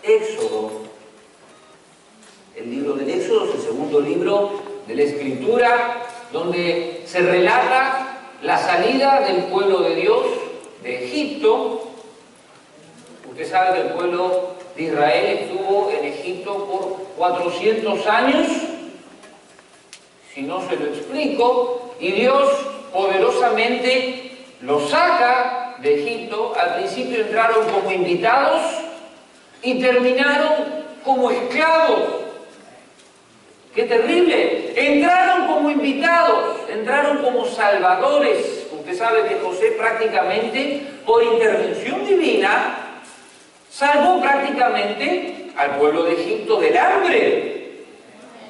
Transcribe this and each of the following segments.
Éxodo. El libro del Éxodo es el segundo libro de la Escritura, donde se relata la salida del pueblo de Dios de Egipto. Usted sabe que el pueblo de Israel estuvo en Egipto por 400 años, si no se lo explico, y Dios poderosamente los saca de Egipto. Al principio entraron como invitados y terminaron como esclavos. ¡Qué terrible! Entraron como invitados, entraron como salvadores. Usted sabe que José prácticamente, por intervención divina, salvó prácticamente al pueblo de Egipto del hambre.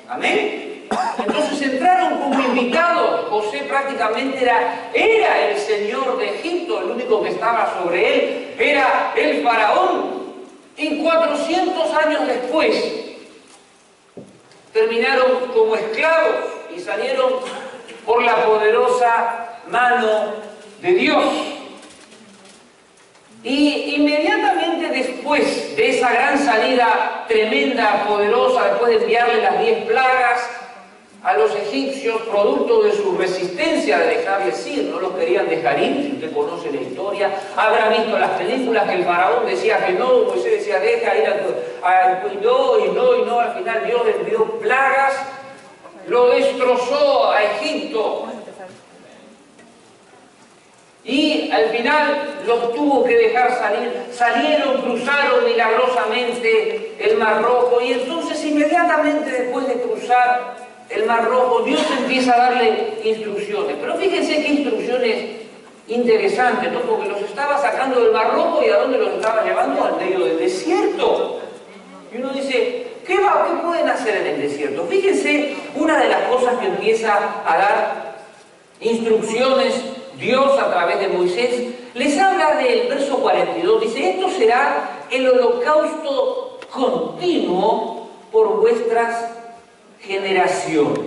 Amén. Entonces entraron como invitados. José prácticamente era el señor de Egipto, el único que estaba sobre él era el faraón. Y 400 años después terminaron como esclavos y salieron por la poderosa mano de Dios. Y inmediatamente después de esa gran salida tremenda, poderosa, después de enviarle las 10 plagas a los egipcios, producto de su resistencia de dejarles ir, no los querían dejar ir. Si usted conoce la historia, habrá visto las películas que el faraón decía que no, Moisés decía deja ir y no, al final Dios envió plagas, lo destrozó a Egipto. Y al final los tuvo que dejar salir. Salieron, cruzaron milagrosamente el Mar Rojo, y entonces inmediatamente después de cruzar el Mar Rojo, Dios empieza a darle instrucciones. Pero fíjense qué instrucciones interesantes, ¿no? Porque los estaba sacando del Mar Rojo, ¿y a dónde los estaba llevando? Al medio del desierto. Y uno dice, ¿qué pueden hacer en el desierto? Fíjense una de las cosas que empieza a dar instrucciones Dios a través de Moisés. Les habla del verso 42, dice, esto será el holocausto continuo por vuestras generaciones.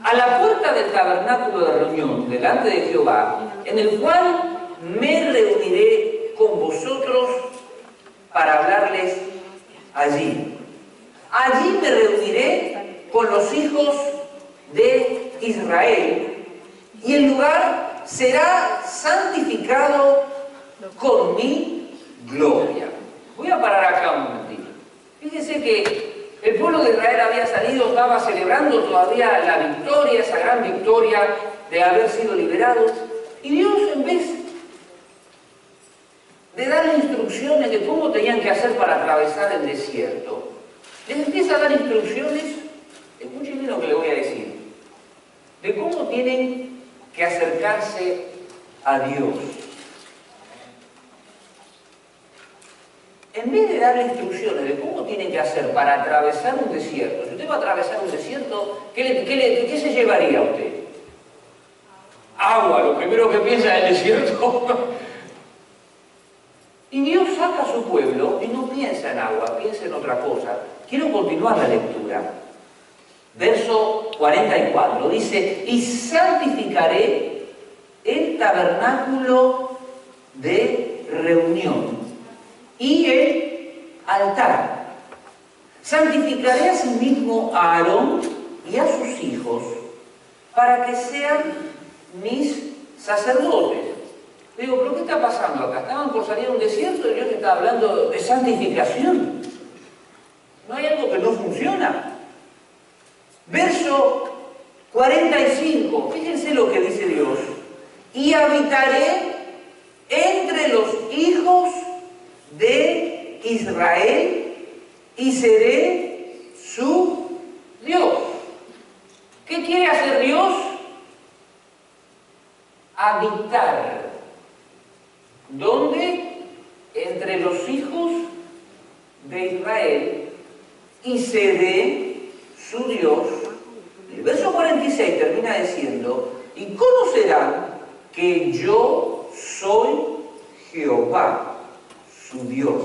A la puerta del tabernáculo de reunión, delante de Jehová, en el cual me reuniré con vosotros para hablarles allí. Allí me reuniré con los hijos de Israel, y el lugar será santificado con mi gloria. Voy a parar acá un momentito. Fíjense que el pueblo de Israel había salido, estaba celebrando todavía la victoria, esa gran victoria de haber sido liberados. Y Dios, en vez de darle instrucciones de cómo tenían que hacer para atravesar el desierto, les empieza a dar instrucciones, escuchen bien lo que le voy a decir, de cómo tienen que acercarse a Dios. En vez de darle instrucciones de cómo tienen que hacer para atravesar un desierto, si usted va a atravesar un desierto, ¿qué se llevaría a usted? Agua, lo primero que piensa en el desierto. Y Dios saca a su pueblo y no piensa en agua, piensa en otra cosa. Quiero continuar la lectura. Verso 44 dice, y santificaré el tabernáculo de reunión y el altar. Santificaré asimismo a Aarón y a sus hijos para que sean mis sacerdotes. Digo, ¿pero qué está pasando acá? Estaban por salir a un desierto y Dios está hablando de santificación. ¿No hay algo que no funciona? Verso 45, fíjense lo que dice Dios. Y habitaré entre los hijos de Israel y seré su Dios. ¿Qué quiere hacer Dios? Habitar. ¿Dónde? Entre los hijos de Israel y seré su Dios. El verso 46 termina diciendo, y conocerán que yo soy Jehová, su Dios,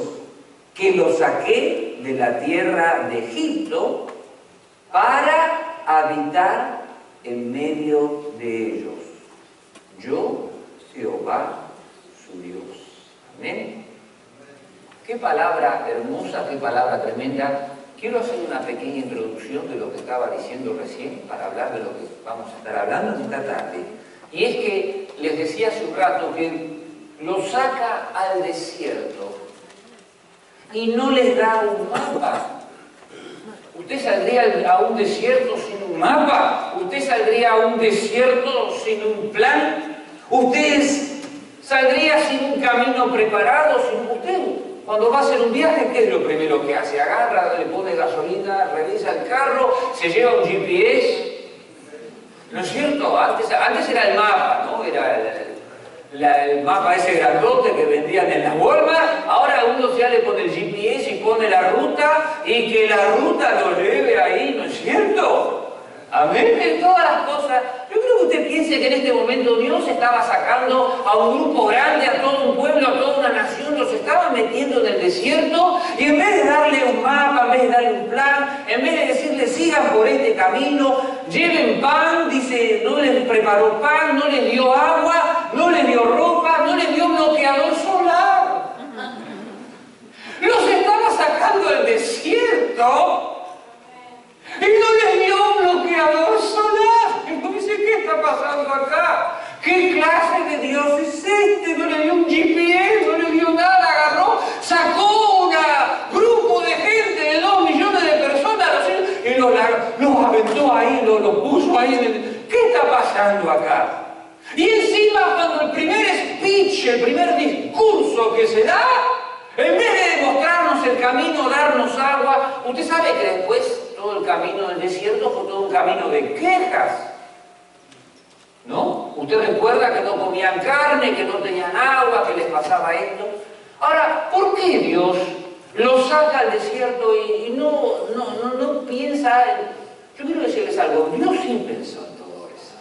que los saqué de la tierra de Egipto para habitar en medio de ellos. Yo, Jehová, su Dios. Amén. Qué palabra hermosa, qué palabra tremenda. Quiero hacer una pequeña introducción de lo que estaba diciendo recién para hablar de lo que vamos a estar hablando en esta tarde. Y es que les decía hace un rato que lo saca al desierto y no les da un mapa. ¿Usted saldría a un desierto sin un mapa? ¿Usted saldría a un desierto sin un plan? ¿Usted saldría sin un camino preparado? ¿Usted cuando va a hacer un viaje, qué es lo primero que hace? Agarra, le pone gasolina, revisa el carro, se lleva un GPS. ¿No es cierto? Antes era el mapa, ¿no? Era el mapa ese grandote que vendían en la Walmart. Ahora uno ya le pone el GPS y pone la ruta y que la ruta lo lleve ahí, ¿no es cierto? Amén, de todas las cosas. Yo creo que usted piense que en este momento Dios estaba sacando a un grupo grande, a todo un pueblo, a toda una nación, los estaba metiendo en el desierto y en vez de darle un mapa, en vez de darle un plan, en vez de decirle sigan por este camino, lleven pan, dice, no les preparó pan, no les dio agua, no les dio ropa, no les dio bloqueador solar. Los estaba sacando del desierto y no les dio un bloqueador solar. Entonces, ¿qué está pasando acá? ¿Qué clase de Dios es este? No le dio un GPS, no le dio nada, agarró, sacó un grupo de gente de 2 millones de personas y los aventó ahí, los puso ahí en el... ¿Qué está pasando acá? Y encima, cuando el primer speech, el primer discurso que se da, en vez de demostrarnos el camino, darnos agua, usted sabe que después todo el camino del desierto fue todo un camino de quejas, ¿no? Usted recuerda que no comían carne, que no tenían agua, que les pasaba esto. Ahora, ¿por qué Dios los saca al desierto y no piensa en... Yo quiero decirles algo, Dios sí pensó en todo eso.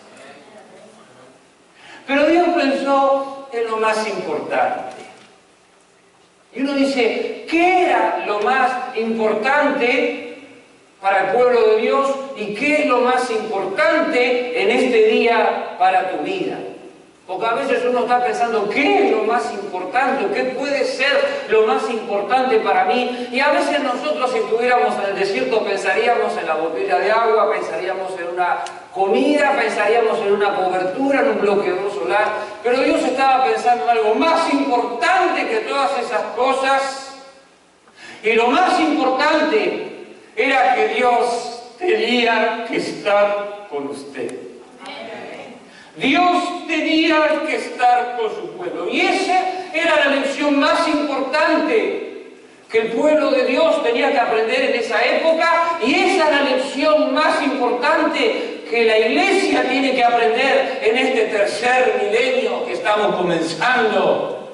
Pero Dios pensó en lo más importante. Y uno dice, ¿qué era lo más importante para el pueblo de Dios y qué es lo más importante en este día para tu vida? Porque a veces uno está pensando, ¿qué es lo más importante? ¿Qué puede ser lo más importante para mí? Y a veces nosotros, si estuviéramos en el desierto, pensaríamos en la botella de agua, pensaríamos en una comida, pensaríamos en una cobertura, en un bloqueador solar. Pero Dios estaba pensando en algo más importante que todas esas cosas. Y lo más importante era que Dios tenía que estar con usted. Dios tenía que estar con su pueblo. Y esa era la lección más importante que el pueblo de Dios tenía que aprender en esa época. Y esa es la lección más importante que la iglesia tiene que aprender en este tercer milenio que estamos comenzando.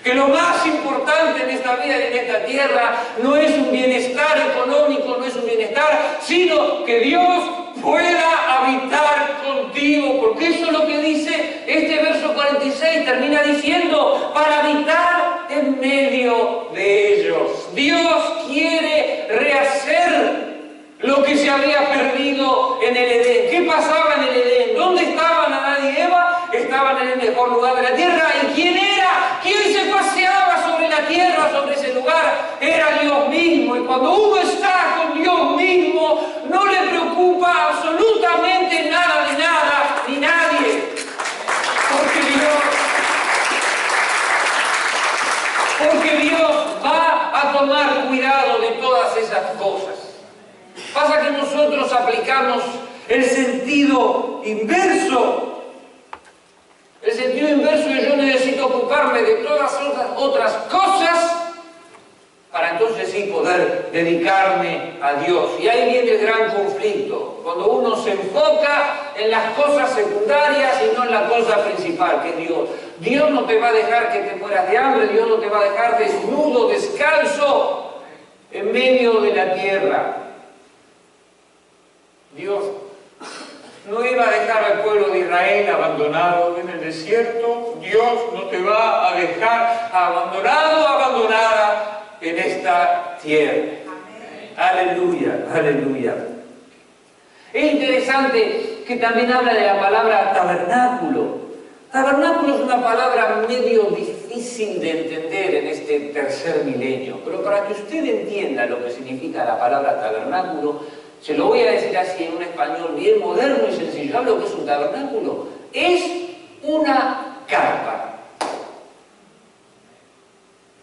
Que lo más importante en esta vida y en esta tierra no es un bienestar económico, no es un bienestar, sino que Dios pueda habitar contigo, porque eso es lo que dice este verso 46, termina diciendo, para habitar en medio de ellos. Dios quiere rehacer lo que se había perdido en el Edén. ¿Qué pasaba en el Edén? ¿Dónde estaban Adán y Eva? Estaban en el mejor lugar de la tierra. ¿Y quién era? ¿Quién se paseaba sobre la tierra, sobre ese lugar? Era Dios mismo. Y cuando uno está con Dios mismo, no le preocupa absolutamente nada de nada, ni nadie. Porque Dios va a tomar cuidado de todas esas cosas. Pasa que nosotros aplicamos el sentido inverso. El sentido inverso es yo necesito ocuparme de todas otras cosas para entonces sí poder dedicarme a Dios. Y ahí viene el gran conflicto, cuando uno se enfoca en las cosas secundarias y no en la cosa principal, que es Dios. Dios no te va a dejar que te mueras de hambre, Dios no te va a dejar desnudo, descalzo, en medio de la tierra. Dios no iba a dejar al pueblo de Israel abandonado en el desierto. Dios no te va a dejar abandonado, abandonada en esta tierra. Aleluya, aleluya. Es interesante que también habla de la palabra tabernáculo. Tabernáculo es una palabra medio difícil difícil de entender en este tercer milenio, pero para que usted entienda lo que significa la palabra tabernáculo, se lo voy a decir así en un español bien moderno y sencillo. ¿Sabe lo que es un tabernáculo? Es una carpa.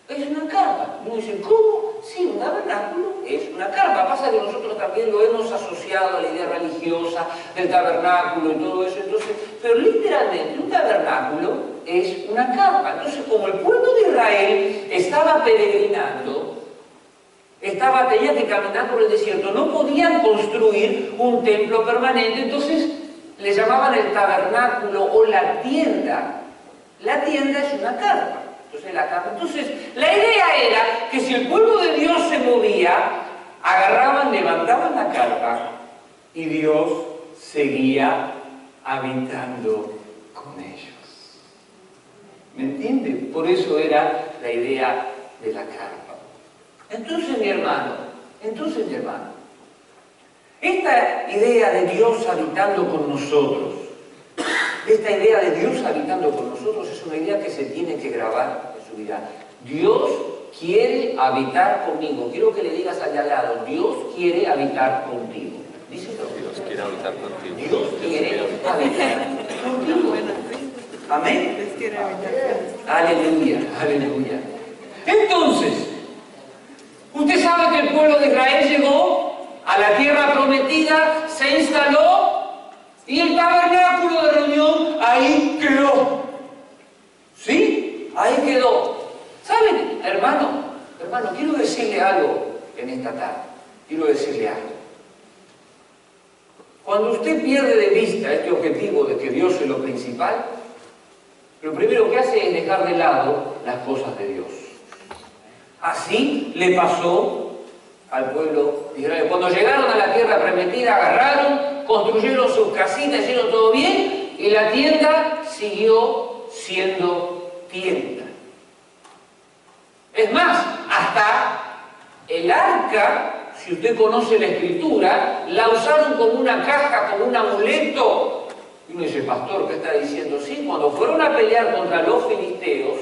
Es una carpa. Uno dice, ¿cómo? Sí, un tabernáculo es una carpa. Pasa que nosotros también lo hemos asociado a la idea religiosa del tabernáculo y todo eso. Entonces, pero literalmente un tabernáculo es una carpa. Entonces, como el pueblo de Israel estaba peregrinando, tenía que caminar por el desierto, no podían construir un templo permanente, entonces le llamaban el tabernáculo o la tienda. La tienda es una carpa. Entonces, la idea era que si el pueblo de Dios se movía, agarraban, levantaban la carpa y Dios seguía habitando con ellos. ¿Me entiende? Por eso era la idea de la carpa. Entonces, mi hermano, esta idea de Dios habitando con nosotros, es una idea que se tiene que grabar en su vida. Dios quiere habitar conmigo. Quiero que le digas allá al lado, Dios quiere habitar contigo. Díselo. Dios quiere habitar contigo. Dios quiere habitar contigo. Amén. Dios quiere habitar contigo. Aleluya, aleluya. Entonces, usted sabe que el pueblo de Israel llegó a la tierra prometida, se instaló y el tabernáculo de reunión ahí quedó. ¿Sí? Ahí quedó. ¿Saben, hermano, quiero decirle algo en esta tarde. Quiero decirle algo. Cuando usted pierde de vista este objetivo de que Dios es lo principal, lo primero que hace es dejar de lado las cosas de Dios. Así le pasó al pueblo de Israel. Cuando llegaron a la tierra prometida, agarraron, construyeron sus casitas, hicieron todo bien, y la tienda siguió siendo tienda. Es más, hasta el arca, si usted conoce la escritura, la usaron como una caja, como un amuleto. Y uno dice, pastor, ¿qué está diciendo? Sí, cuando fueron a pelear contra los filisteos,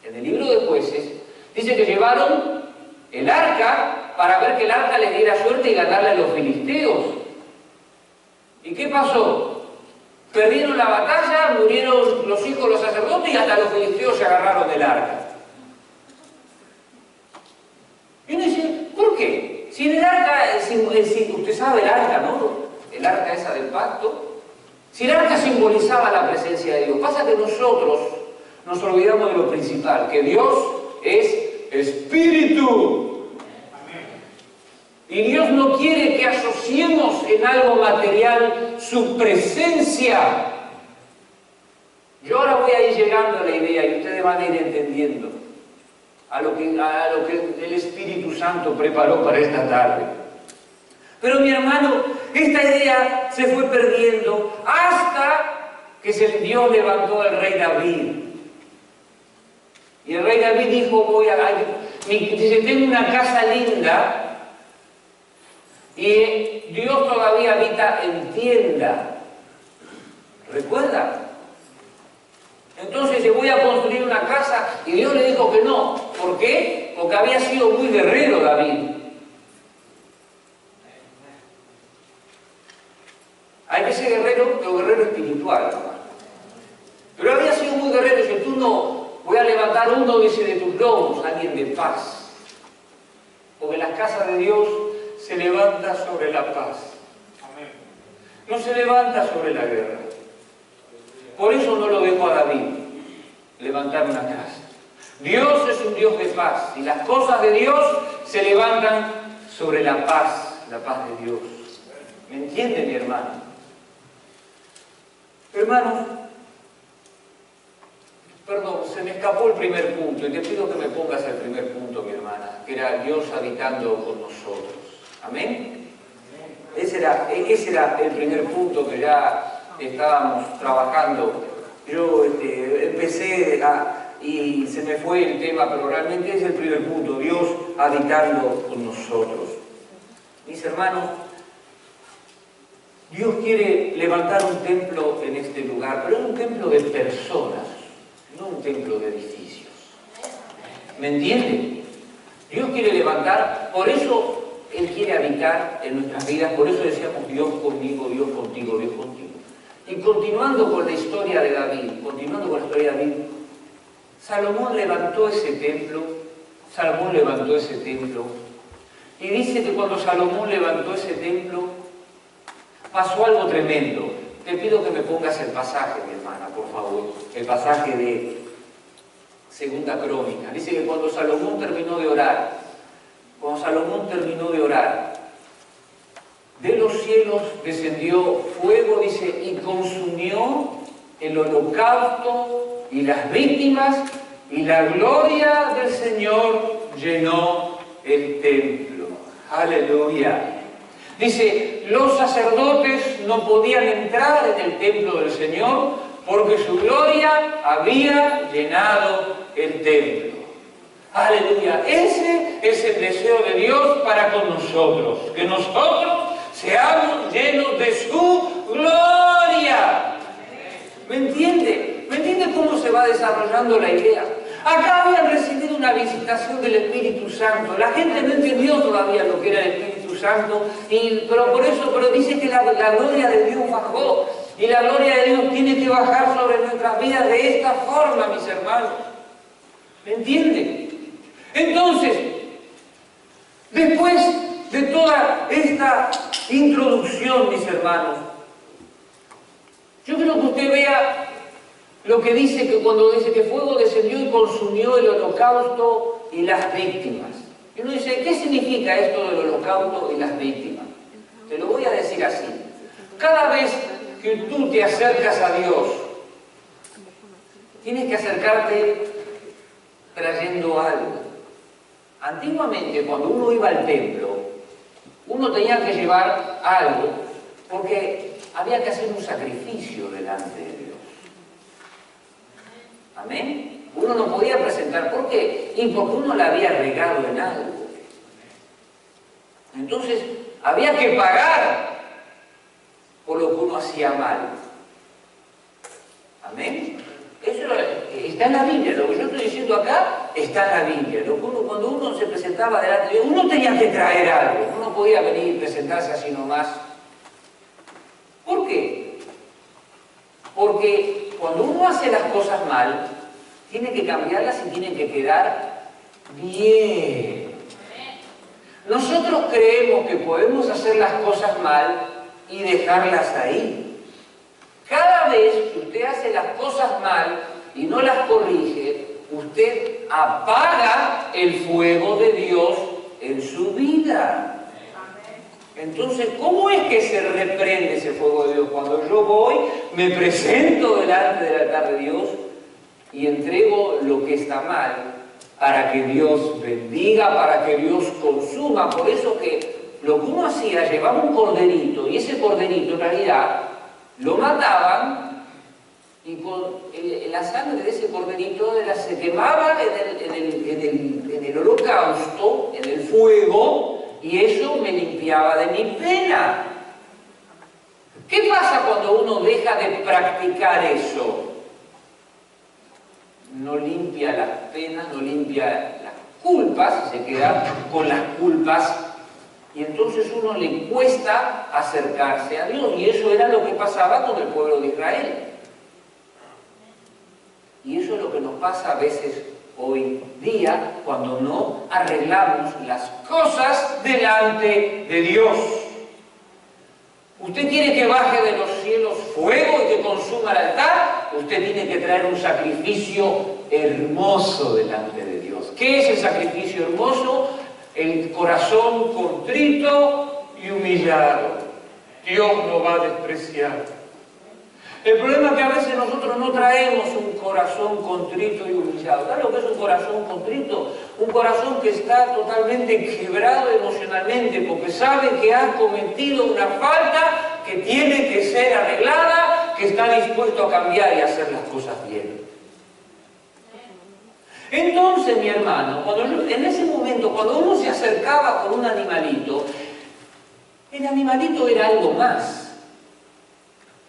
en el libro de Jueces, dice que llevaron el arca para ver que el arca les diera suerte y ganarle a los filisteos. ¿Y qué pasó? Perdieron la batalla, murieron los hijos de los sacerdotes y hasta los filisteos se agarraron del arca. Y uno dice, ¿por qué? Si en el arca, usted sabe el arca, ¿no? El arca esa del pacto. Si el arca simbolizaba la presencia de Dios, pasa que nosotros nos olvidamos de lo principal, que Dios es espíritu. Y Dios no quiere que asociemos en algo material su presencia. Yo ahora voy a ir llegando a la idea y ustedes van a ir entendiendo a lo que el Espíritu Santo preparó para esta tarde. Pero mi hermano, esta idea se fue perdiendo hasta que Dios levantó al rey David. Y el rey David dijo, dice, tengo una casa linda y Dios todavía habita en tienda. ¿Recuerda? Entonces dice, voy a construir una casa y Dios le dijo que no. ¿Por qué? Porque había sido muy guerrero David. Hay que ser guerrero, pero guerrero espiritual, hermano. Pero había sido muy guerrero y dice, tú no, voy a levantar uno, dice, de tus lomos, alguien de paz. Porque la casa de Dios se levanta sobre la paz. No se levanta sobre la guerra. Por eso no lo dejó a David levantar una casa. Dios es un Dios de paz y las cosas de Dios se levantan sobre la paz de Dios. ¿Me entiende, mi hermano? Hermanos, perdón, se me escapó el primer punto y te pido que me pongas el primer punto, mi hermana, que era Dios habitando con nosotros. ¿Amén? Ese era el primer punto que ya estábamos trabajando. Yo empecé y se me fue el tema, pero realmente es el primer punto, Dios habitando con nosotros. Mis hermanos, Dios quiere levantar un templo en este lugar, pero es un templo de personas, no un templo de edificios. ¿Me entiende? Dios quiere levantar, por eso Él quiere habitar en nuestras vidas, por eso decíamos Dios conmigo, Dios contigo, Dios contigo. Y continuando con la historia de David, Salomón levantó ese templo, y dice que cuando Salomón levantó ese templo, pasó algo tremendo. Te pido que me pongas el pasaje, mi hermana, por favor, el pasaje de Segunda Crónica. Dice que cuando Salomón terminó de orar, de los cielos descendió fuego, dice, y consumió el holocausto y las víctimas, y la gloria del Señor llenó el templo. Aleluya. Dice, los sacerdotes no podían entrar en el templo del Señor porque su gloria había llenado el templo. Aleluya. Ese es el deseo de Dios para con nosotros, que nosotros seamos llenos de su gloria. ¿Me entiende? ¿Me entiende cómo se va desarrollando la idea? Acá habían recibido una visitación del Espíritu Santo. La gente no entendió todavía lo que era el Espíritu Santo, pero dice que la gloria de Dios bajó. Y la gloria de Dios tiene que bajar sobre nuestras vidas de esta forma, mis hermanos. ¿Me entiende? Entonces, después de toda esta introducción, mis hermanos, yo quiero que usted vea lo que dice, que cuando dice que fuego descendió y consumió el holocausto y las víctimas. Y uno dice, ¿qué significa esto del holocausto y las víctimas? Te lo voy a decir así. Cada vez que tú te acercas a Dios, tienes que acercarte trayendo algo. Antiguamente, cuando uno iba al templo, uno tenía que llevar algo, porque había que hacer un sacrificio delante de Dios. ¿Amén? Uno no podía presentar, ¿por qué? Y porque uno la había regado en algo. Entonces, había que pagar por lo que uno hacía mal. ¿Amén? Eso está en la Biblia. Lo que yo estoy diciendo acá está en la Biblia. Cuando uno se presentaba delante de Dios, uno tenía que traer algo. Uno no podía venir y presentarse así nomás. ¿Por qué? Porque cuando uno hace las cosas mal, tiene que cambiarlas y tienen que quedar bien. Nosotros creemos que podemos hacer las cosas mal y dejarlas ahí. Cada vez que usted hace las cosas mal y no las corrige, usted apaga el fuego de Dios en su vida. Entonces, ¿cómo es que se reprende ese fuego de Dios? Cuando yo voy, me presento delante del altar de Dios y entrego lo que está mal para que Dios bendiga, para que Dios consuma. Por eso que lo que uno hacía, llevaba un corderito, y ese corderito en realidad lo mataban y con la sangre de ese corderito se quemaba en el holocausto, en el fuego, y eso me limpiaba de mi pena. ¿Qué pasa cuando uno deja de practicar eso? No limpia las penas, no limpia las culpas, se queda con las culpas, y entonces uno le cuesta acercarse a Dios, y eso era lo que pasaba con el pueblo de Israel. Y eso es lo que nos pasa a veces hoy día cuando no arreglamos las cosas delante de Dios. Usted quiere que baje de los cielos fuego y que consuma el altar, usted tiene que traer un sacrificio hermoso delante de Dios. ¿Qué es el sacrificio hermoso? El corazón contrito y humillado. Dios lo va a despreciar. El problema es que a veces nosotros no traemos un corazón contrito y humillado. ¿Sabes lo que es un corazón contrito? Un corazón que está totalmente quebrado emocionalmente porque sabe que ha cometido una falta que tiene que ser arreglada, que está dispuesto a cambiar y hacer las cosas bien. Entonces, mi hermano, en ese momento, cuando uno se acercaba con un animalito, el animalito era algo más.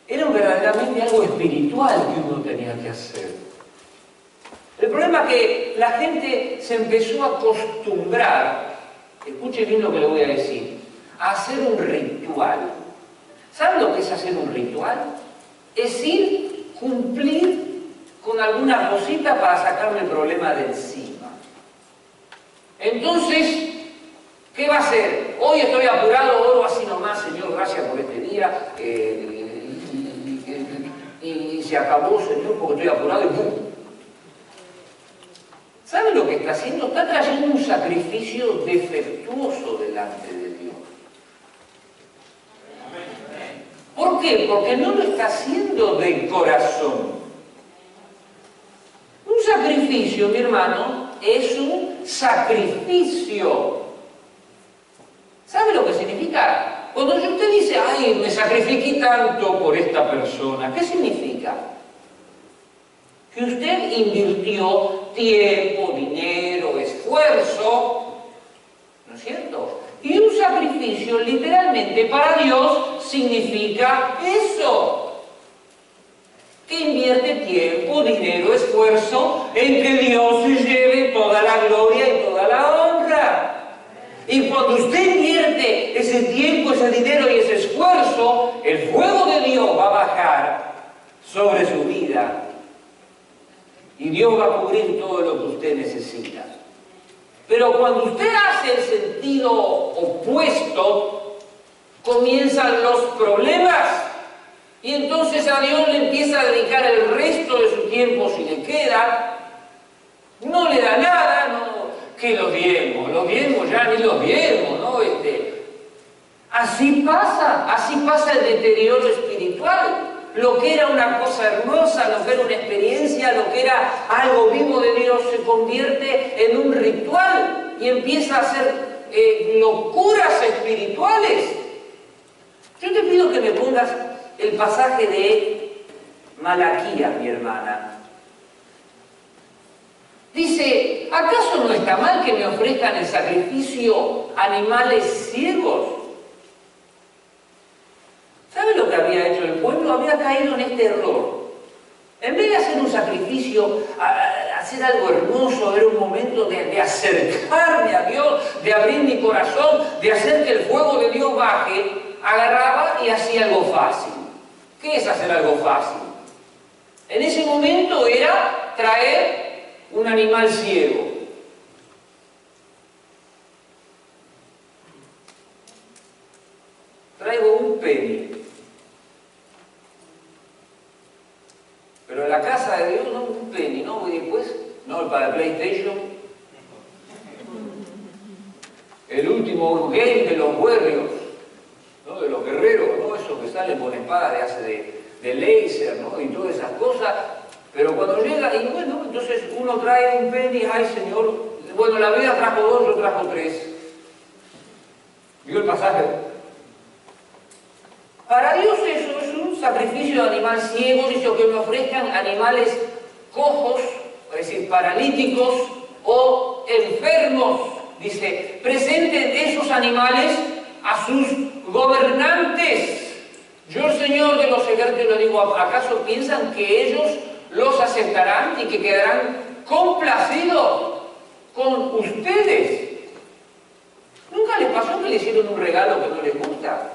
Era verdaderamente algo espiritual que uno tenía que hacer. El problema es que la gente se empezó a acostumbrar, escuche bien lo que le voy a decir, a hacer un ritual. ¿Saben lo que es hacer un ritual? Es ir, cumplir con alguna cosita para sacarme el problema de encima. Entonces, ¿qué va a hacer? Hoy estoy apurado, oro así nomás, Señor, gracias por este día, y se acabó, Señor, porque estoy apurado y ¡pum! ¿Sabe lo que está haciendo? Está trayendo un sacrificio defectuoso delante de Dios. ¿Por qué? Porque no lo está haciendo de corazón. Un sacrificio, mi hermano, es un sacrificio. ¿Sabe lo que significa? Cuando usted dice, ay, me sacrifiqué tanto por esta persona, ¿qué significa? Que usted invirtió tiempo, dinero, esfuerzo, ¿no es cierto? Y un sacrificio, literalmente, para Dios significa eso. Que invierte tiempo, dinero, esfuerzo en que Dios se lleve toda la gloria y toda la honra. Y cuando usted invierte ese tiempo, ese dinero y ese esfuerzo, el fuego de Dios va a bajar sobre su vida. Y Dios va a cubrir todo lo que usted necesita. Pero cuando usted hace el sentido opuesto, comienzan los problemas. Y entonces a Dios le empieza a dedicar el resto de su tiempo, si le queda. No le da nada, no, que los diezmos ya ni los diezmos, ¿no? Así pasa el deterioro espiritual. Lo que era una cosa hermosa, lo que era una experiencia, lo que era algo vivo de Dios, se convierte en un ritual y empieza a hacer locuras espirituales. Yo te pido que me pongas el pasaje de Malaquías, mi hermana. Dice, ¿acaso no está mal que me ofrezcan el sacrificio animales ciegos? ¿Sabe lo que había hecho el pueblo? Había caído en este error. En vez de hacer un sacrificio, hacer algo hermoso, ver un momento de acercarme a Dios, de abrir mi corazón, de hacer que el fuego de Dios baje, agarraba y hacía algo fácil. ¿Qué es hacer algo fácil? En ese momento era traer un animal ciego. Traigo un penny. Pero en la casa de Dios no un penny, ¿no? Y después, no, para el PlayStation. El último game de los Warriors, ¿no? De los guerreros, ¿no? Esos que salen con espadas de láser, ¿no? Y todas esas cosas. Pero cuando llega, y bueno, entonces uno trae un penny, ay Señor, bueno, la vida trajo 2, yo trajo 3. ¿Vio el pasaje? Para Dios eso es un sacrificio de animal ciego, dice que me ofrezcan animales cojos, es decir, paralíticos o enfermos. Dice, presenten esos animales a sus gobernantes. Yo, el Señor de los ejércitos, le digo, ¿acaso piensan que ellos los aceptarán y que quedarán complacidos con ustedes? ¿Nunca les pasó que le hicieron un regalo que no les gusta?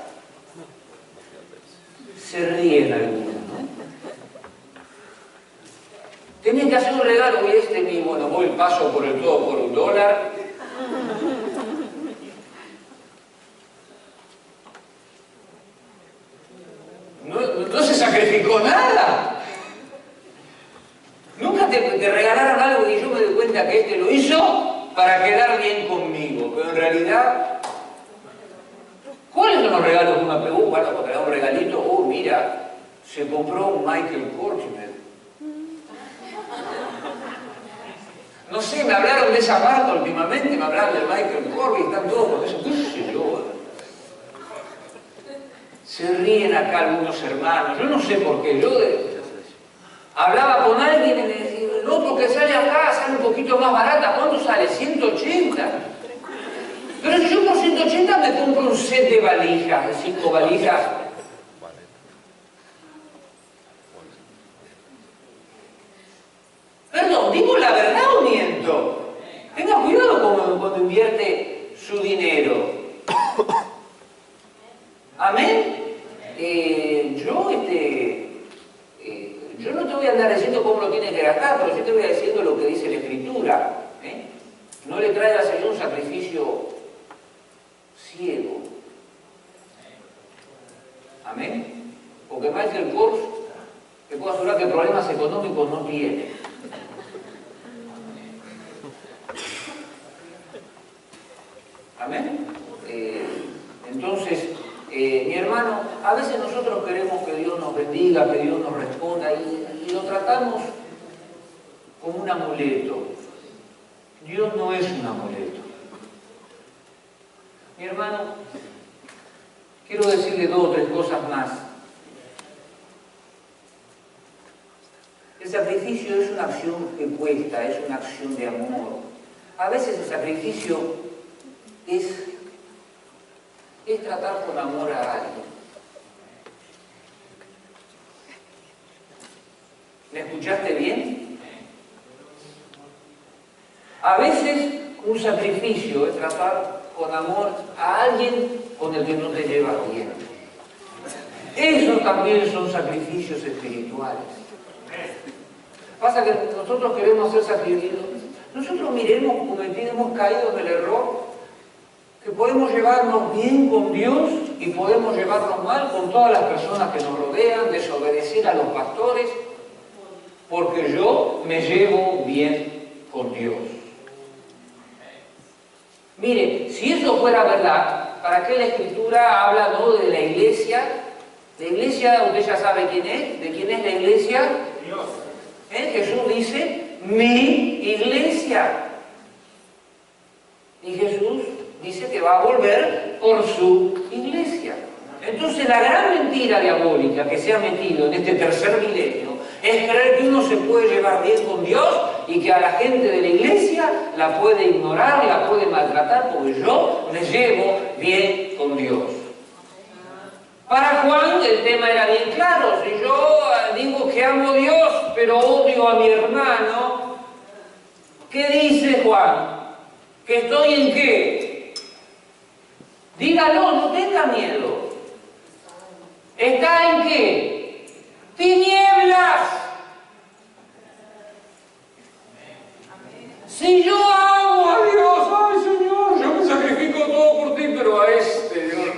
Se ríen algunos, ¿no? Tenían que hacer un regalo y bueno, voy paso por el todo por $1. No se sacrificó nada. Nunca te regalaron algo y yo me doy cuenta que lo hizo para quedar bien conmigo, pero en realidad, ¿cuáles son los regalos que uno pegó? Bueno, cuando le da un regalito, mira, se compró un Michael Kors. No sé, me hablaron de esa marca últimamente, me hablaron del Michael Kors y están todos con eso, qué sé yo. Se ríen acá algunos hermanos, yo no sé por qué, yo hablaba con alguien y me decía, no, porque sale acá, sale un poquito más barata, ¿cuánto sale? 180. Pero si yo por 180 me compro un set de valijas, de 5 valijas. Perdón, digo la verdad. su dinero. ¿Amén? Yo no te voy a andar diciendo cómo lo tienes que gastar, pero yo te voy a diciendo lo que dice la Escritura. No le traigas a Dios un sacrificio ciego. ¿Amén? Porque Michael Kors, te puedo asegurar que problemas económicos no tiene. ¿Amén? Entonces, mi hermano, a veces nosotros queremos que Dios nos bendiga, que Dios nos responda y lo tratamos como un amuleto. Dios no es un amuleto. Mi hermano, quiero decirle 2 o 3 cosas más. El sacrificio es una acción que cuesta, es una acción de amor. A veces el sacrificio es tratar con amor a alguien. ¿Me escuchaste bien? A veces un sacrificio es tratar con amor a alguien con el que no te llevas bien. Eso también son sacrificios espirituales. Pasa que nosotros queremos hacer sacrificios. Nosotros miremos, hemos caído del error que podemos llevarnos bien con Dios y podemos llevarnos mal con todas las personas que nos rodean, desobedecer a los pastores, porque yo me llevo bien con Dios. Mire, si eso fuera verdad, ¿para qué la Escritura habla no de la iglesia? La iglesia, usted ya sabe quién es. ¿De quién es la iglesia? Dios. Jesús dice, mi iglesia. Y Jesús dice que va a volver por su iglesia. Entonces la gran mentira diabólica que se ha metido en este tercer milenio es creer que uno se puede llevar bien con Dios y que a la gente de la iglesia la puede ignorar, la puede maltratar, porque yo me llevo bien con Dios. Para Juan el tema era bien claro. Si yo digo que amo a Dios pero odio a mi hermano, ¿qué dice Juan? ¿Que estoy en qué? Dígalo, no tenga miedo. ¿Está en qué? ¡Tinieblas! Si yo amo a Dios, ¡ay Señor! Yo me sacrifico todo por ti, pero a este Dios.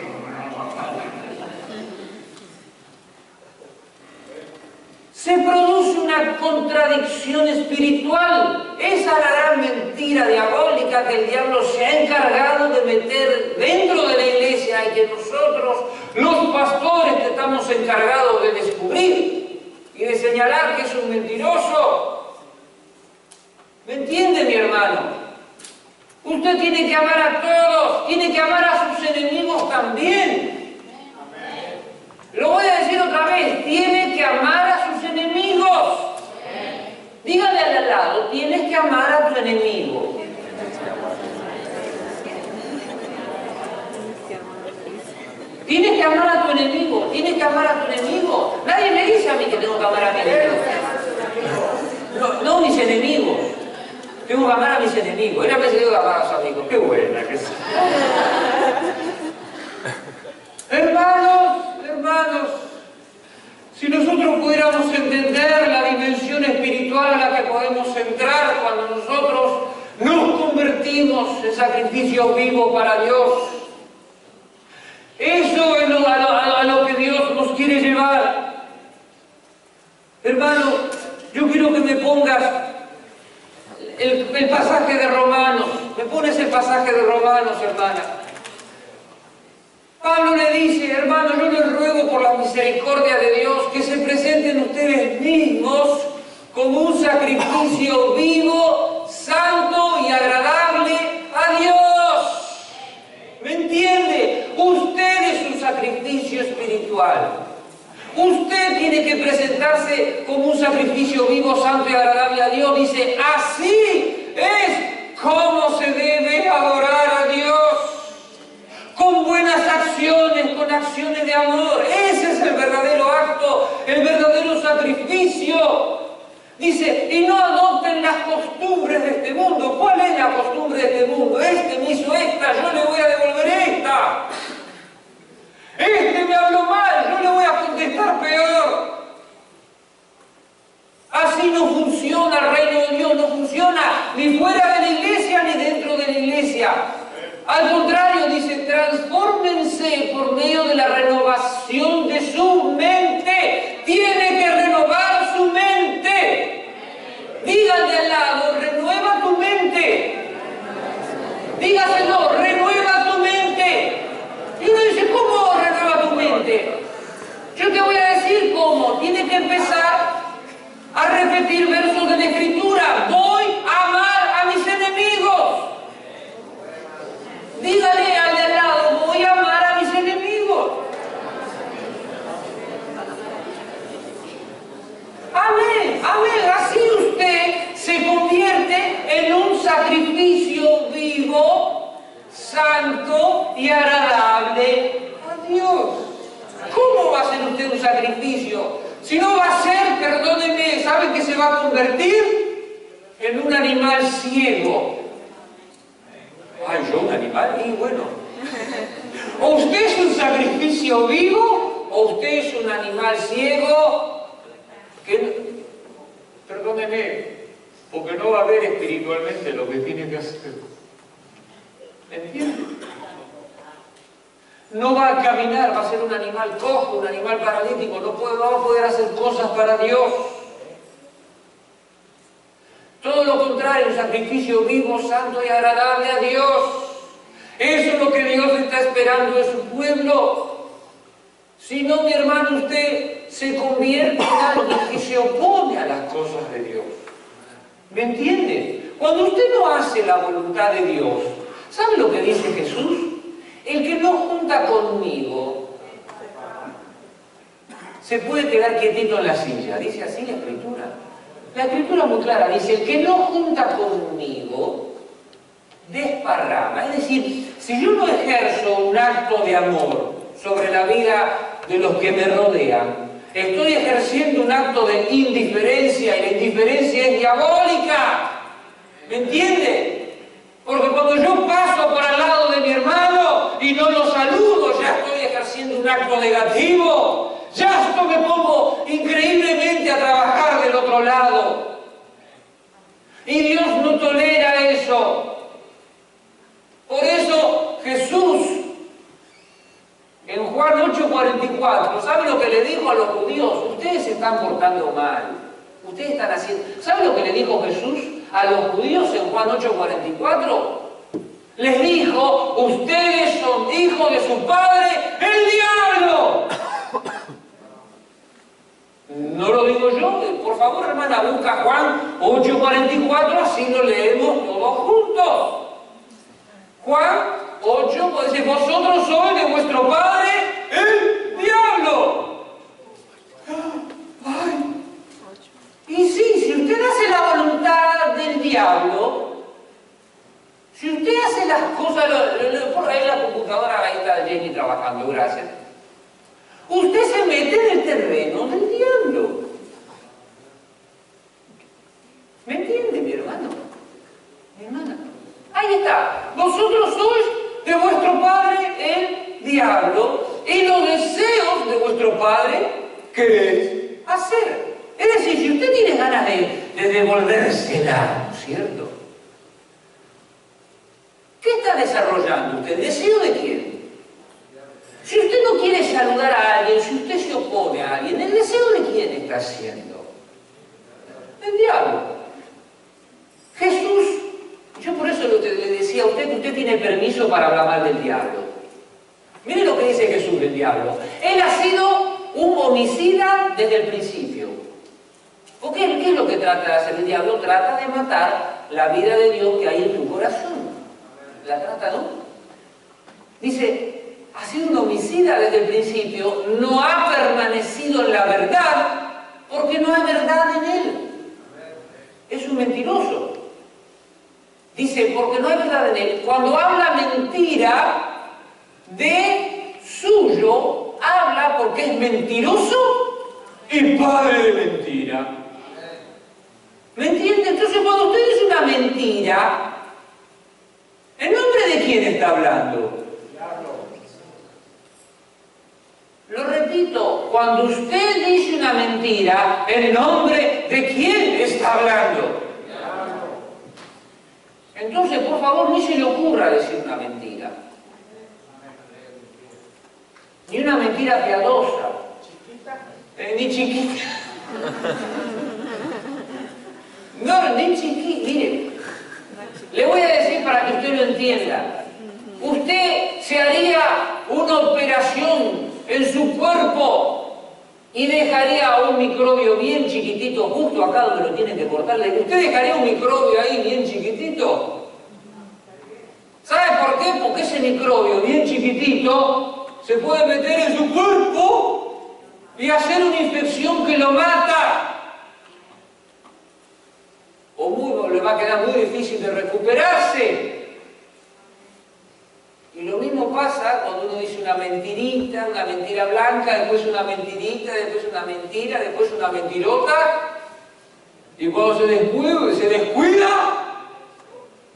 Se produce una contradicción espiritual. Esa es la gran mentira diabólica que el diablo se ha encargado de meter dentro de la iglesia y que nosotros, los pastores, estamos encargados de descubrir y de señalar que es un mentiroso. ¿Me entiende, mi hermano? Usted tiene que amar a todos, tiene que amar a sus enemigos también. Lo voy a decir otra vez, tiene que amar a sus enemigos. Dígale al lado, tienes que amar a tu enemigo. Tienes que amar a tu enemigo, tienes que amar a tu enemigo. Nadie me dice a mí que tengo que amar a mi enemigo. No mis enemigos. Tengo que amar a mis enemigos. Era vez que tengo que amar a sus amigos. Qué buena que es. Hermanos, si nosotros pudiéramos entender la dimensión espiritual a la que podemos entrar cuando nosotros nos convertimos en sacrificio vivo para Dios, eso es a lo que Dios nos quiere llevar. Hermano, yo quiero que me pongas el pasaje de Romanos. Me pones el pasaje de Romanos, hermana. Pablo le dice, hermano, yo les ruego por la misericordia de Dios que se presenten ustedes mismos como un sacrificio vivo, santo y agradable a Dios. ¿Me entiende? Usted es un sacrificio espiritual. Usted tiene que presentarse como un sacrificio vivo, santo y agradable a Dios. Dice, así es como se debe adorar a Dios. Con buenas acciones, con acciones de amor. Ese es el verdadero acto, el verdadero sacrificio. Dice, y no adopten las costumbres de este mundo. ¿Cuál es la costumbre de este mundo? Este me hizo esta, yo le ni fuera de la iglesia, ni dentro de la iglesia. Al contrario, dice, transfórmense por medio de la renovación de su mente. Tiene que renovar su mente. Díganle al lado, renueva tu mente. Dígaselo, renueva tu mente. Y uno dice, ¿cómo renueva tu mente? Yo te voy a decir cómo. Tienes que empezar a repetir versos de la Escritura. Voy a amar a mis enemigos. Dígale al de al lado, voy a amar a mis enemigos. Amén, amén. Así usted se convierte en un sacrificio vivo, santo y agradable a Dios. ¿Cómo va a ser usted un sacrificio? Si no va a ser, perdóneme, ¿sabe que se va a convertir? En un animal ciego. Ay, yo un animal, y bueno. O usted es un sacrificio vivo, o usted es un animal ciego que, perdóneme, porque no va a ver espiritualmente lo que tiene que hacer. ¿Me entiende? No va a caminar, va a ser un animal cojo, un animal paralítico, no va a poder hacer cosas para Dios. Todo lo contrario, un sacrificio vivo, santo y agradable a Dios. Eso es lo que Dios está esperando de su pueblo. Si no, mi hermano, usted se convierte en alguien que se opone a las cosas de Dios. ¿Me entiende? Cuando usted no hace la voluntad de Dios, ¿sabe lo que dice Jesús? El que no junta conmigo se puede quedar quietito en la silla. Dice así la Escritura. La Escritura es muy clara. Dice, el que no junta conmigo desparrama. Es decir, si yo no ejerzo un acto de amor sobre la vida de los que me rodean, estoy ejerciendo un acto de indiferencia, y la indiferencia es diabólica. ¿Me entiende? Porque cuando yo paso por al lado de mi hermano y no lo saludo, ya estoy ejerciendo un acto negativo. Ya esto me pongo increíblemente a trabajar del otro lado. Y Dios no tolera eso. Por eso Jesús, en Juan 8:44, ¿sabe lo que le dijo a los judíos? Ustedes se están portando mal. Ustedes están haciendo... ¿Sabe lo que le dijo Jesús a los judíos en Juan 8:44? Les dijo, ustedes son hijos de su padre, el diablo. No lo digo yo, por favor, hermana, busca Juan 8:44, así lo leemos todos juntos. Juan 8, pues dice, vosotros sois de vuestro padre el diablo. Ay. Y sí, si usted hace la voluntad del diablo, si usted hace las cosas, por ahí la computadora, ahí está Jenny trabajando, gracias. Usted se mete en el terreno del diablo. ¿Me entiende, mi hermano? Mi hermana. Ahí está. Vosotros sois de vuestro padre el diablo y los deseos de vuestro padre queréis hacer. Es decir, si usted tiene ganas de devolvérsela, ¿no es cierto? ¿Qué está desarrollando usted? ¿Deseo de quién? Si usted no quiere saludar a alguien, si usted se opone a alguien, ¿el deseo de quién está haciendo? El diablo. Jesús, yo por eso le decía a usted que usted tiene permiso para hablar mal del diablo. Mire lo que dice Jesús del diablo. Él ha sido un homicida desde el principio. Porque ¿qué es lo que trata de hacer el diablo? Trata de matar la vida de Dios que hay en tu corazón. La trata, ¿no? Dice, ha sido un homicida desde el principio, no ha permanecido en la verdad, porque no hay verdad en él. Es un mentiroso. Dice, porque no hay verdad en él. Cuando habla mentira de suyo, habla porque es mentiroso y padre de mentira. ¿Me entiende? Entonces, cuando usted dice una mentira, ¿en nombre de quién está hablando? Lo repito, cuando usted dice una mentira, ¿en nombre de quién está hablando? Entonces, por favor, ni se le ocurra decir una mentira. Ni una mentira piadosa. Ni chiquita. No, ni chiquita. Mire, le voy a decir para que usted lo entienda. Usted se haría una operación en su cuerpo y dejaría a un microbio bien chiquitito justo acá donde lo tienen que cortar. ¿Usted dejaría un microbio ahí bien chiquitito? ¿Sabe por qué? Porque ese microbio bien chiquitito se puede meter en su cuerpo y hacer una infección que lo mata. O le va a quedar muy difícil de recuperarse. Y lo mismo pasa cuando uno dice una mentirita, una mentira blanca, después una mentirita, después una mentira, después una mentirota. Y cuando se descuida,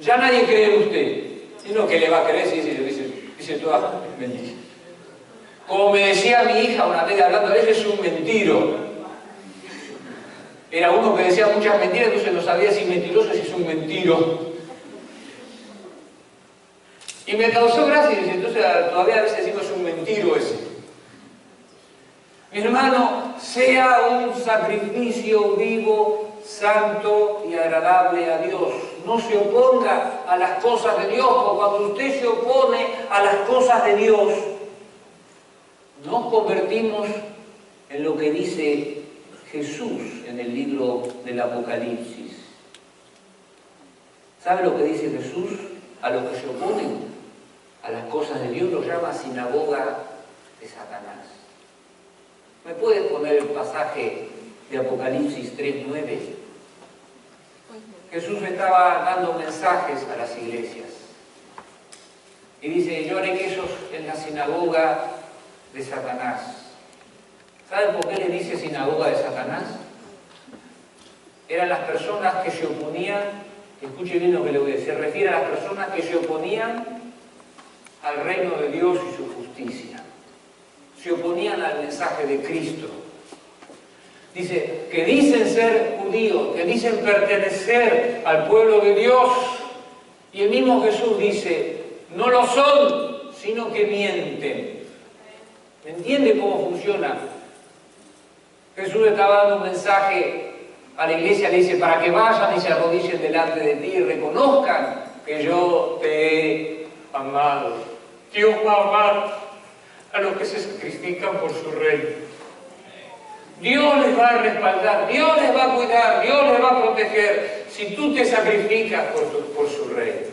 ya nadie cree en usted. Y no que le va a creer si dice todas mentiras. Como me decía mi hija una vez hablando, ese es un mentiro. Era uno que decía muchas mentiras, entonces no sabía si es mentiroso o si es un mentiro. Y me causó gracia, y entonces todavía a veces decimos un mentiro ese. Mi hermano, sea un sacrificio vivo, santo y agradable a Dios. No se oponga a las cosas de Dios, porque cuando usted se opone a las cosas de Dios, nos convertimos en lo que dice Jesús en el libro del Apocalipsis. ¿Sabe lo que dice Jesús a los que se oponen a las cosas de Dios? Lo llama sinagoga de Satanás. ¿Me puedes poner el pasaje de Apocalipsis 3:9? Jesús estaba dando mensajes a las iglesias. Y dice, yo haré que ellos en la sinagoga de Satanás. ¿Saben por qué le dice sinagoga de Satanás? Eran las personas que se oponían, escuche bien lo que le voy a decir, se refiere a las personas que se oponían al reino de Dios y su justicia. Se oponían al mensaje de Cristo. Dice, que dicen ser judíos, que dicen pertenecer al pueblo de Dios. Y el mismo Jesús dice, no lo son, sino que mienten. ¿Me entiende cómo funciona? Jesús estaba dando un mensaje a la iglesia, le dice, para que vayan y se arrodillen delante de ti y reconozcan que yo te he amado. Dios va a amar a los que se sacrifican por su reino. Dios les va a respaldar, Dios les va a cuidar, Dios les va a proteger si tú te sacrificas por su reino.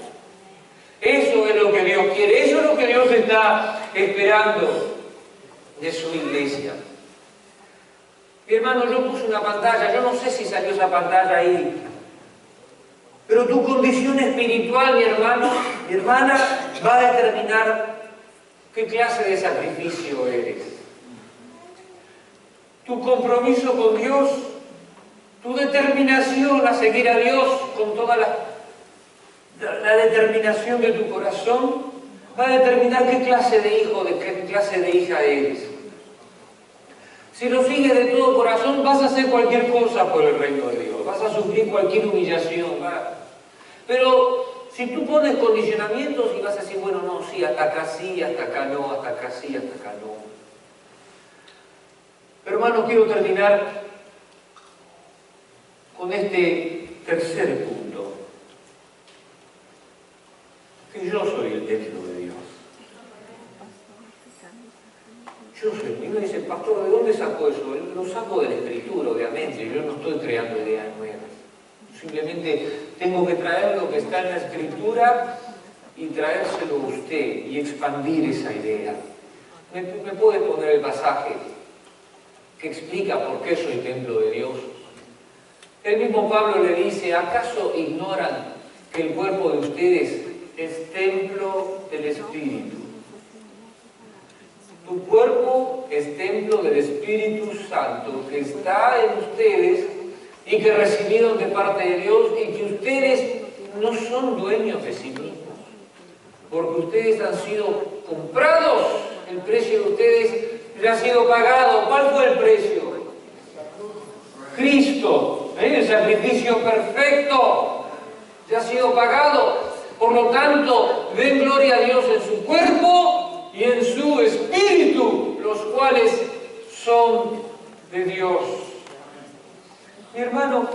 Eso es lo que Dios quiere, eso es lo que Dios está esperando de su iglesia. Mi hermano, yo puse una pantalla, yo no sé si salió esa pantalla ahí, pero tu condición espiritual, mi hermano, mi hermana, va a determinar qué clase de sacrificio eres. Tu compromiso con Dios, tu determinación a seguir a Dios con toda la determinación de tu corazón, va a determinar qué clase de hijo, qué clase de hija eres. Si lo sigues de todo corazón, vas a hacer cualquier cosa por el reino de Dios, vas a sufrir cualquier humillación, ¿verdad? Pero si tú pones condicionamientos y vas a decir, bueno, no, sí, hasta acá sí, hasta acá no, hasta acá sí, hasta acá no. Pero hermano, quiero terminar con este tercer punto, que yo soy el templo de Dios. Yo soy. Y uno dice, pastor, ¿de dónde sacó eso? Lo saco de la Escritura, obviamente, yo no estoy creando ideas nuevas. Simplemente tengo que traer lo que está en la Escritura y traérselo a usted y expandir esa idea. ¿Me puede poner el pasaje que explica por qué soy templo de Dios? El mismo Pablo le dice, ¿acaso ignoran que el cuerpo de ustedes es templo del Espíritu? Tu cuerpo es templo del Espíritu Santo que está en ustedes y que recibieron de parte de Dios, y que ustedes no son dueños de sí mismos, porque ustedes han sido comprados, el precio de ustedes ya ha sido pagado. ¿Cuál fue el precio? Cristo, el sacrificio perfecto. ya ha sido pagado. Por lo tanto, den gloria a Dios en su cuerpo y en su espíritu, los cuales son de Dios. Mi hermano,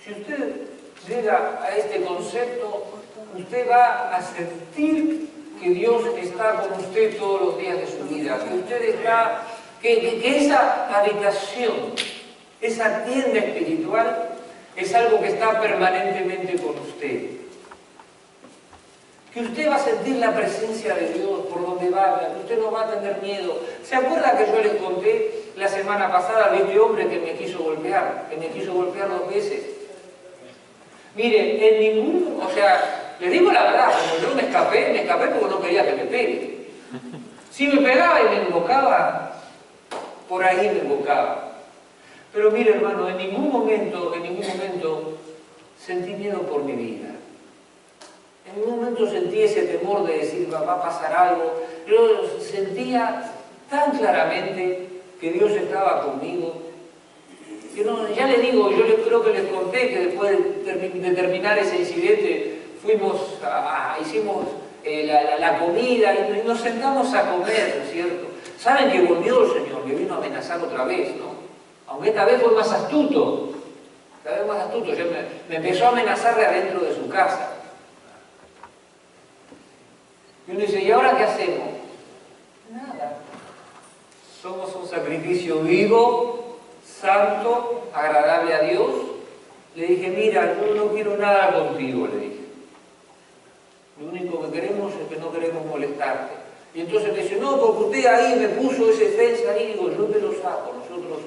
si usted llega a este concepto, usted va a sentir que Dios está con usted todos los días de su vida, que usted está, que esa habitación, esa tienda espiritual, es algo que está permanentemente con usted. Que usted va a sentir la presencia de Dios por donde vaya, que usted no va a tener miedo. ¿Se acuerda que yo les conté la semana pasada de este hombre que me quiso golpear 2 veces? Mire, en ningún, o sea, les digo la verdad, cuando yo me escapé porque no quería que me pegue. Si me pegaba y me embocaba, por ahí me embocaba. Pero mire, hermano, en ningún momento sentí miedo por mi vida. En ningún momento sentí ese temor de decir, va a pasar algo. Yo sentía tan claramente que Dios estaba conmigo, que no, ya le digo, creo que les conté que después de terminar ese incidente, hicimos la comida y nos sentamos a comer, ¿no es cierto? Saben que volvió el Señor, que vino a amenazar otra vez, ¿no? Aunque esta vez fue más astuto, ya me empezó a amenazar de adentro de su casa. Y uno dice, ¿y ahora qué hacemos? Nada. Somos un sacrificio vivo, santo, agradable a Dios. Le dije, mira, yo no quiero nada contigo, le dije. Lo único que queremos es que no queremos molestarte. Y entonces me dice, no, porque usted ahí me puso ese defensa ahí. Digo, yo te lo saco, nosotros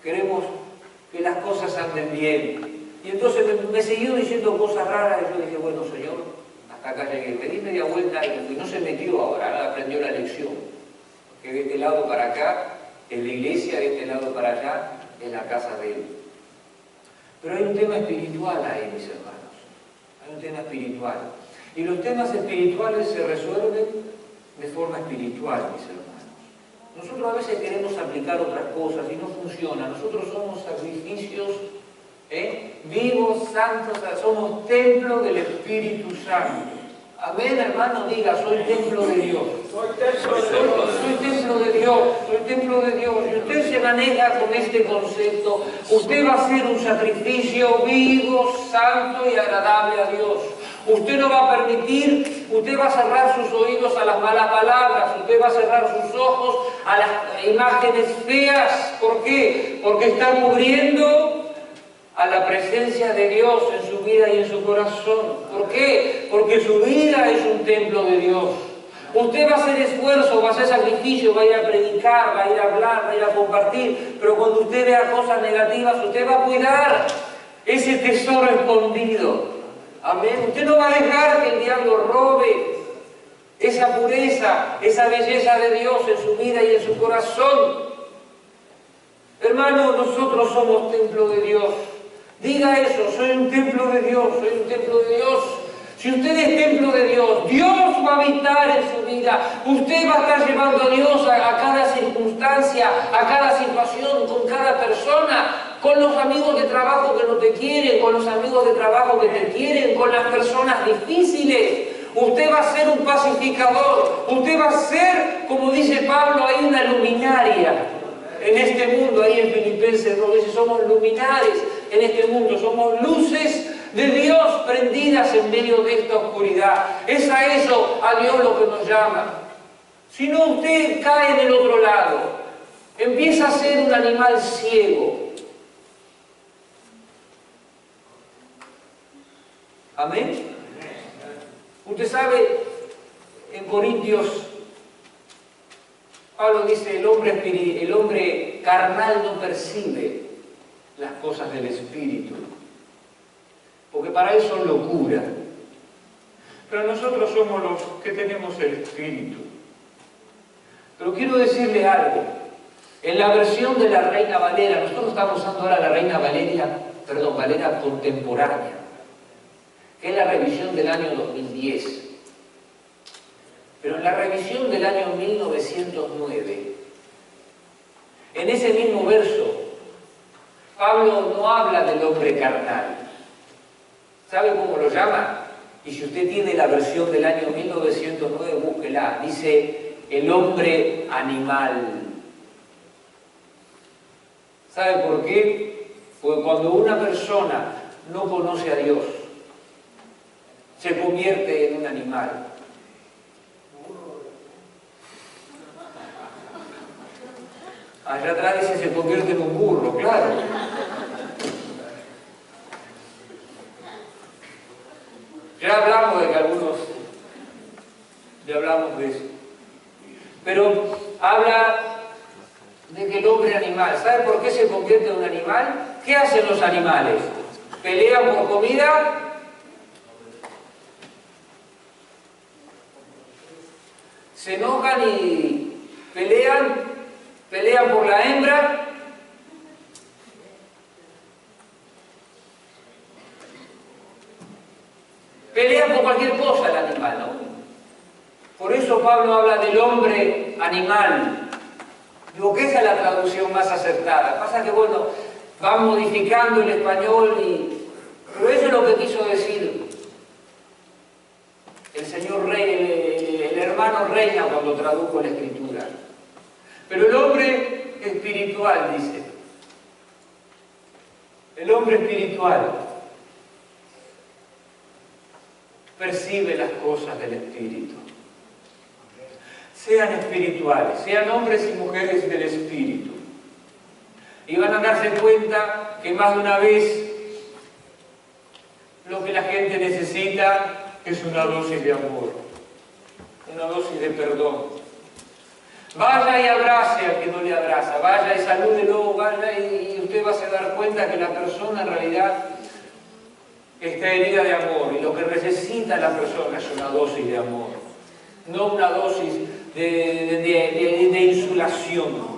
queremos que las cosas anden bien. Y entonces me siguió diciendo cosas raras y yo dije, bueno, Señor, acá llegué, me di media vuelta y no se metió ahora aprendió la lección. Que de este lado para acá es la iglesia, de este lado para allá es la casa de Él. Pero hay un tema espiritual ahí, mis hermanos. Hay un tema espiritual. Y los temas espirituales se resuelven de forma espiritual, mis hermanos. Nosotros a veces queremos aplicar otras cosas y no funciona. Nosotros somos sacrificios vivos, santos, somos templo del Espíritu Santo. Amén, hermano, diga, soy templo de Dios. Soy templo de Dios, soy templo de Dios. Y usted se maneja con este concepto, usted va a ser un sacrificio vivo, santo y agradable a Dios. Usted no va a permitir, usted va a cerrar sus oídos a las malas palabras, usted va a cerrar sus ojos a las imágenes feas. ¿Por qué? Porque está cubriendo a la presencia de Dios en su vida y en su corazón. ¿Por qué? Porque su vida es un templo de Dios. Usted va a hacer esfuerzo, va a hacer sacrificio, va a ir a predicar, va a ir a hablar, va a ir a compartir, pero cuando usted vea cosas negativas, usted va a cuidar ese tesoro escondido. Amén. Usted no va a dejar que el diablo robe esa pureza, esa belleza de Dios en su vida y en su corazón. Hermano, nosotros somos templo de Dios. Diga eso, soy un templo de Dios, soy un templo de Dios. Si usted es templo de Dios, Dios va a habitar en su vida. Usted va a estar llevando a Dios a cada circunstancia, a cada situación, con cada persona, con los amigos de trabajo que no te quieren, con los amigos de trabajo que te quieren, con las personas difíciles. Usted va a ser un pacificador, usted va a ser, como dice Pablo, ahí una luminaria en este mundo, ahí en Filipenses 2 dice, somos luminares en este mundo, somos luces de Dios prendidas en medio de esta oscuridad. Es a eso, a Dios lo que nos llama. Si no, usted cae del otro lado, empieza a ser un animal ciego. ¿Amén? Usted sabe, en Corintios, Pablo dice, el hombre carnal no percibe las cosas del Espíritu, porque para él son locura. Pero nosotros somos los que tenemos el Espíritu. Pero quiero decirle algo. En la versión de la Reina Valera, nosotros estamos usando ahora la Reina Valera contemporánea, que es la revisión del año 2010. Pero en la revisión del año 1909, en ese mismo verso, Pablo no habla del hombre carnal. ¿Sabe cómo lo llama? Y si usted tiene la versión del año 1909, búsquela. Dice, el hombre animal. ¿Sabe por qué? Porque cuando una persona no conoce a Dios, se convierte en un animal. Allá atrás dice, se convierte en un burro, claro. Ya hablamos de que algunos, ya hablamos de eso. Pero habla de que el hombre animal, ¿sabe por qué se convierte en un animal? ¿Qué hacen los animales? ¿Pelean por comida? ¿Se enojan y pelean? ¿Pelean por la hembra? Pelean por cualquier cosa el animal, ¿no? Por eso Pablo habla del hombre animal. Digo que esa es la traducción más acertada. Pasa que, bueno, van modificando el español pero eso es lo que quiso decir el señor Rey, el hermano Reina cuando tradujo la Escritura. Pero el hombre espiritual, dice. El hombre espiritual percibe las cosas del Espíritu. Sean espirituales, sean hombres y mujeres del Espíritu. Y van a darse cuenta que más de una vez lo que la gente necesita es una dosis de amor, una dosis de perdón. Vaya y abrace al que no le abraza, vaya y salúdelo, vaya y usted va a dar cuenta que la persona en realidad está herida de amor y lo que necesita la persona es una dosis de amor, no una dosis de insulación.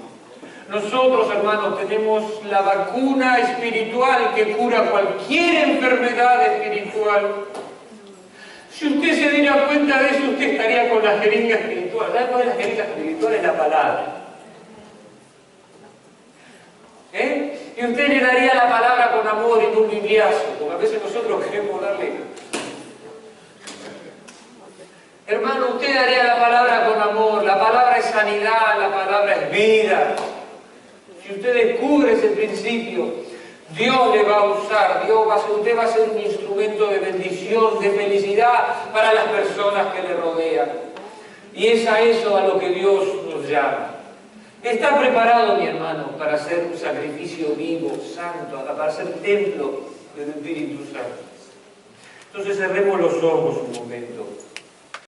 Nosotros, hermanos, tenemos la vacuna espiritual que cura cualquier enfermedad espiritual. Si usted se diera cuenta de eso, usted estaría con la jeringa espiritual. ¿Sabe cuál es la jeringa espiritual? Es la palabra. Y usted le daría la palabra con amor y no un bibliazo, porque a veces nosotros queremos darle. Hermano, usted daría la palabra con amor, la palabra es sanidad, la palabra es vida. Si usted descubre ese principio, Dios le va a usar, usted va a ser un instrumento de bendición, de felicidad para las personas que le rodean. Y es a eso a lo que Dios nos llama. ¿Está preparado, mi hermano, para hacer un sacrificio vivo, santo, para ser templo del Espíritu Santo? Entonces cerremos los ojos un momento.